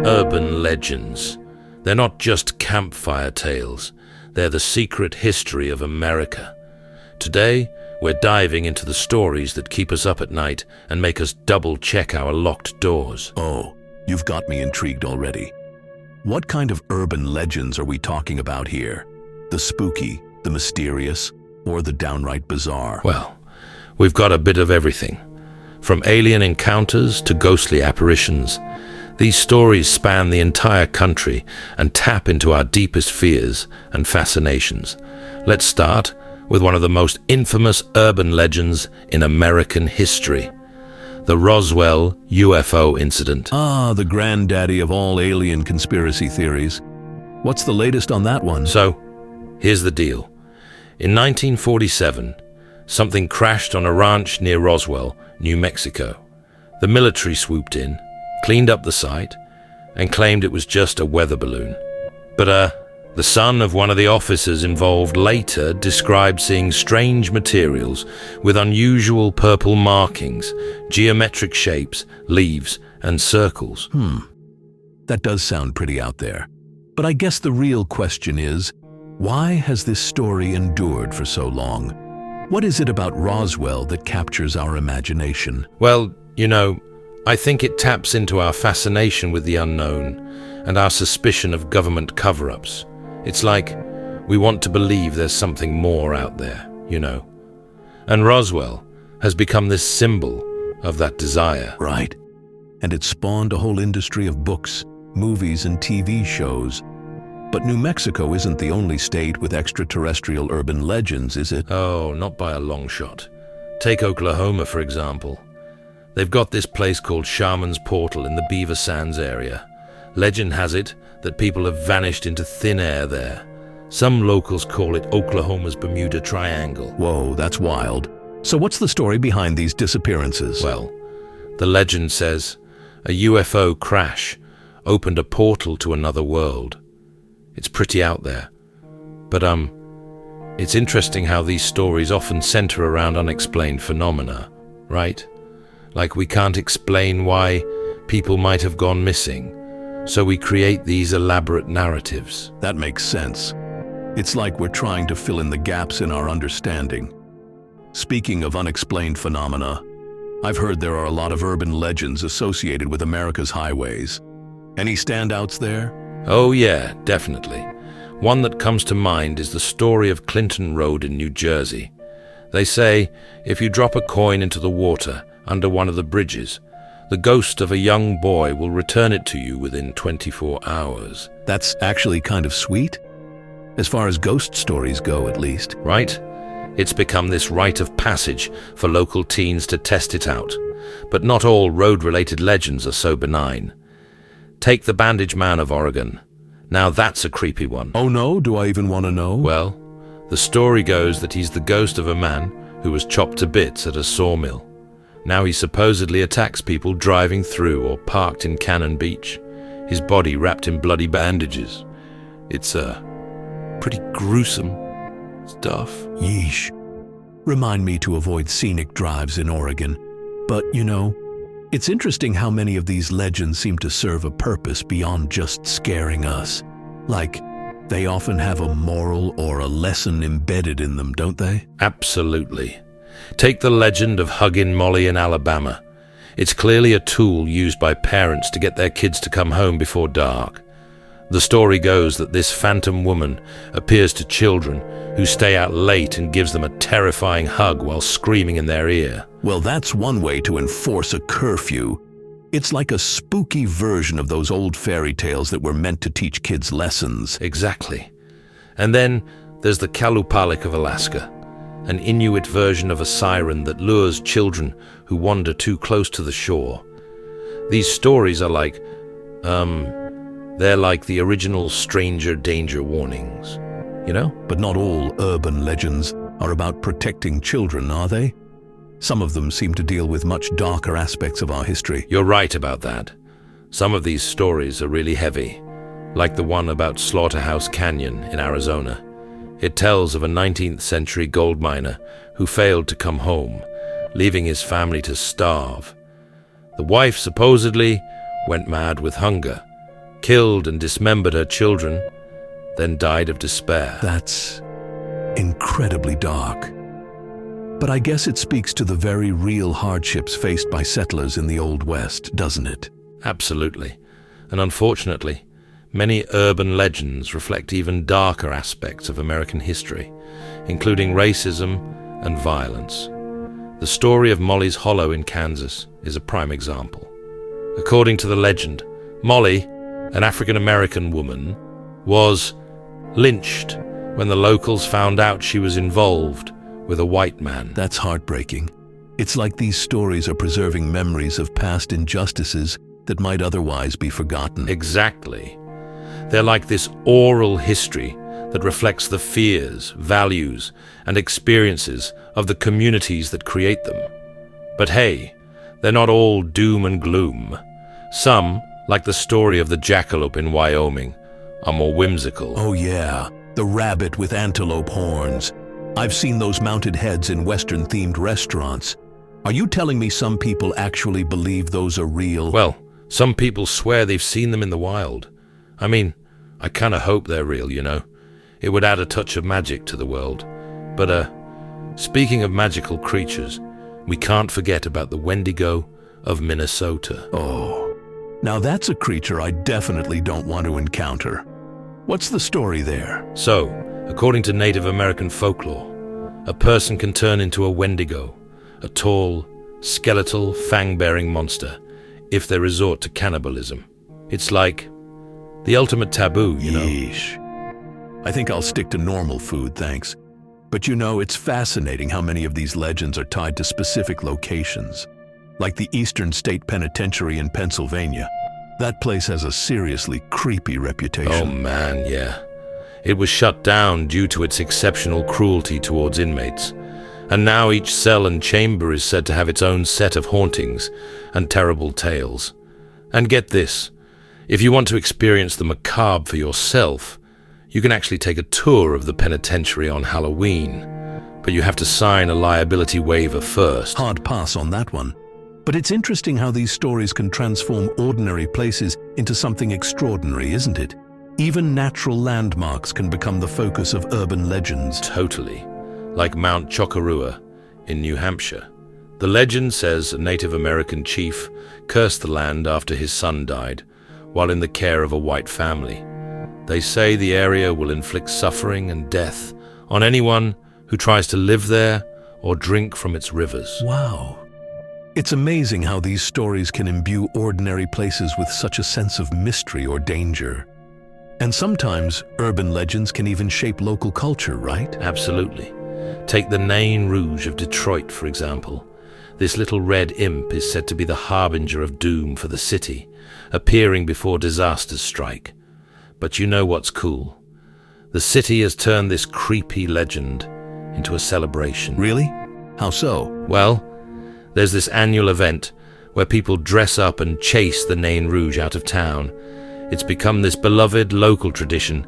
Urban legends. They're not just campfire tales. They're the secret history of America. Today, we're diving into the stories that keep us up at night and make us double-check our locked doors. Oh, you've got me intrigued already. What kind of urban legends are we talking about here? The spooky, the mysterious, or the downright bizarre? Well, we've got a bit of everything. From alien encounters to ghostly apparitions, these stories span the entire country and tap into our deepest fears and fascinations. Let's start with one of the most infamous urban legends in American history, the Roswell UFO incident. Ah, the granddaddy of all alien conspiracy theories. What's the latest on that one? So, here's the deal. In 1947, something crashed on a ranch near Roswell, New Mexico. The military swooped in, cleaned up the site, and claimed it was just a weather balloon. But the son of one of the officers involved later described seeing strange materials with unusual purple markings, geometric shapes, leaves, and circles. That does sound pretty out there. But I guess the real question is, why has this story endured for so long? What is it about Roswell that captures our imagination? Well, I think it taps into our fascination with the unknown and our suspicion of government cover-ups. It's like we want to believe there's something more out there, And Roswell has become this symbol of that desire. Right. And it spawned a whole industry of books, movies, and TV shows. But New Mexico isn't the only state with extraterrestrial urban legends, is it? Oh, not by a long shot. Take Oklahoma, for example. They've got this place called Shaman's Portal in the Beaver Sands area. Legend has it that people have vanished into thin air there. Some locals call it Oklahoma's Bermuda Triangle. Whoa, that's wild. So what's the story behind these disappearances? Well, the legend says a UFO crash opened a portal to another world. It's pretty out there. But it's interesting how these stories often center around unexplained phenomena, right? Like we can't explain why people might have gone missing, so we create these elaborate narratives. That makes sense. It's like we're trying to fill in the gaps in our understanding. Speaking of unexplained phenomena, I've heard there are a lot of urban legends associated with America's highways. Any standouts there? Oh yeah, definitely. One that comes to mind is the story of Clinton Road in New Jersey. They say if you drop a coin into the water under one of the bridges, the ghost of a young boy will return it to you within 24 hours. That's actually kind of sweet. As far as ghost stories go, at least. Right? It's become this rite of passage for local teens to test it out. But not all road-related legends are so benign. Take the Bandage Man of Oregon. Now that's a creepy one. Oh no? Do I even want to know? Well, the story goes that he's the ghost of a man who was chopped to bits at a sawmill. Now he supposedly attacks people driving through or parked in Cannon Beach, his body wrapped in bloody bandages. It's pretty gruesome stuff. Yeesh. Remind me to avoid scenic drives in Oregon. But, it's interesting how many of these legends seem to serve a purpose beyond just scaring us. Like, they often have a moral or a lesson embedded in them, don't they? Absolutely. Take the legend of Huggin' Molly in Alabama. It's clearly a tool used by parents to get their kids to come home before dark. The story goes that this phantom woman appears to children who stay out late and gives them a terrifying hug while screaming in their ear. Well, that's one way to enforce a curfew. It's like a spooky version of those old fairy tales that were meant to teach kids lessons. Exactly. And then there's the Kalupalik of Alaska, an Inuit version of a siren that lures children who wander too close to the shore. These stories are like, they're like the original stranger danger warnings, But not all urban legends are about protecting children, are they? Some of them seem to deal with much darker aspects of our history. You're right about that. Some of these stories are really heavy, like the one about Slaughterhouse Canyon in Arizona. It tells of a 19th century gold miner who failed to come home, leaving his family to starve. The wife supposedly went mad with hunger killed and dismembered her children, then died of despair. That's incredibly dark. But I guess it speaks to the very real hardships faced by settlers in the Old West, doesn't it? Absolutely. And unfortunately, many urban legends reflect even darker aspects of American history, including racism and violence. The story of Molly's Hollow in Kansas is a prime example. According to the legend, Molly, an African-American woman, was lynched when the locals found out she was involved with a white man. That's heartbreaking. It's like these stories are preserving memories of past injustices that might otherwise be forgotten. Exactly. They're like this oral history that reflects the fears, values, and experiences of the communities that create them. But hey, they're not all doom and gloom. Some, like the story of the jackalope in Wyoming, are more whimsical. Oh yeah, the rabbit with antelope horns. I've seen those mounted heads in Western-themed restaurants. Are you telling me some people actually believe those are real? Well, some people swear they've seen them in the wild. I mean, I kind of hope they're real, you know. It would add a touch of magic to the world. But, speaking of magical creatures, we can't forget about the Wendigo of Minnesota. Oh, now that's a creature I definitely don't want to encounter. What's the story there? So, according to Native American folklore, a person can turn into a Wendigo, a tall, skeletal, fang-bearing monster, if they resort to cannibalism. It's like the ultimate taboo, you know. Yeesh. I think I'll stick to normal food, thanks. But you know, it's fascinating how many of these legends are tied to specific locations. Like the Eastern State Penitentiary in Pennsylvania. That place has a seriously creepy reputation. Oh man, yeah. It was shut down due to its exceptional cruelty towards inmates. And now each cell and chamber is said to have its own set of hauntings and terrible tales. And get this, if you want to experience the macabre for yourself, you can actually take a tour of the penitentiary on Halloween, but you have to sign a liability waiver first. Hard pass on that one. But it's interesting how these stories can transform ordinary places into something extraordinary, isn't it? Even natural landmarks can become the focus of urban legends. Totally. Like Mount Chocorua in New Hampshire. The legend says a Native American chief cursed the land after his son died, while in the care of a white family. They say the area will inflict suffering and death on anyone who tries to live there or drink from its rivers. Wow. It's amazing how these stories can imbue ordinary places with such a sense of mystery or danger. And sometimes urban legends can even shape local culture, right? Absolutely. Take the Nain Rouge of Detroit, for example. This little red imp is said to be the harbinger of doom for the city, appearing before disasters strike. But you know what's cool? The city has turned this creepy legend into a celebration. Really? How so? Well, there's this annual event where people dress up and chase the Nain Rouge out of town. It's become this beloved local tradition,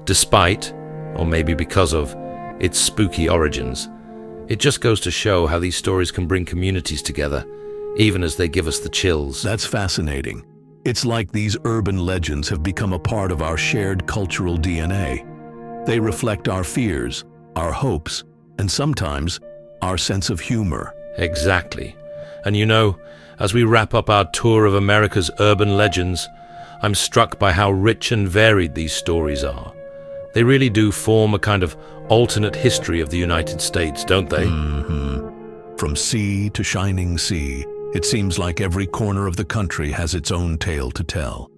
despite, or maybe because of, its spooky origins. It just goes to show how these stories can bring communities together, even as they give us the chills. That's fascinating. It's like these urban legends have become a part of our shared cultural DNA. They reflect our fears, our hopes, and sometimes our sense of humor. Exactly. And you know, as we wrap up our tour of America's urban legends, I'm struck by how rich and varied these stories are. They really do form a kind of alternate history of the United States, don't they? Mm-hmm. From sea to shining sea, it seems like every corner of the country has its own tale to tell.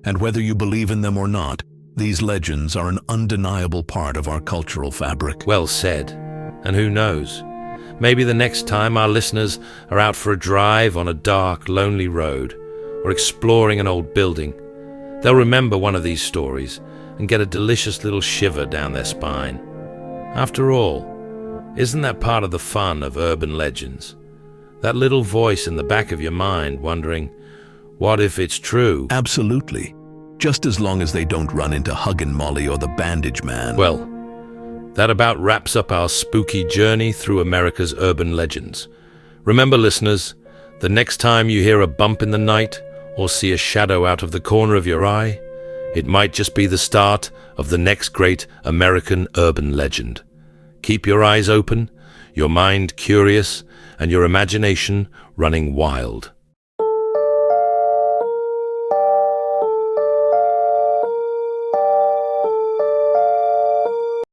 And whether you believe in them or not, these legends are an undeniable part of our cultural fabric. Well said. And who knows? Maybe the next time our listeners are out for a drive on a dark, lonely road, or exploring an old building, they'll remember one of these stories and get a delicious little shiver down their spine. After all, isn't that part of the fun of urban legends? That little voice in the back of your mind wondering, what if it's true? Absolutely. Just as long as they don't run into Huggin' Molly or the Bandage Man. Well, that about wraps up our spooky journey through America's urban legends. Remember, listeners, the next time you hear a bump in the night or see a shadow out of the corner of your eye, It might just be the start of the next great American urban legend. Keep your eyes open, your mind curious, and your imagination running wild.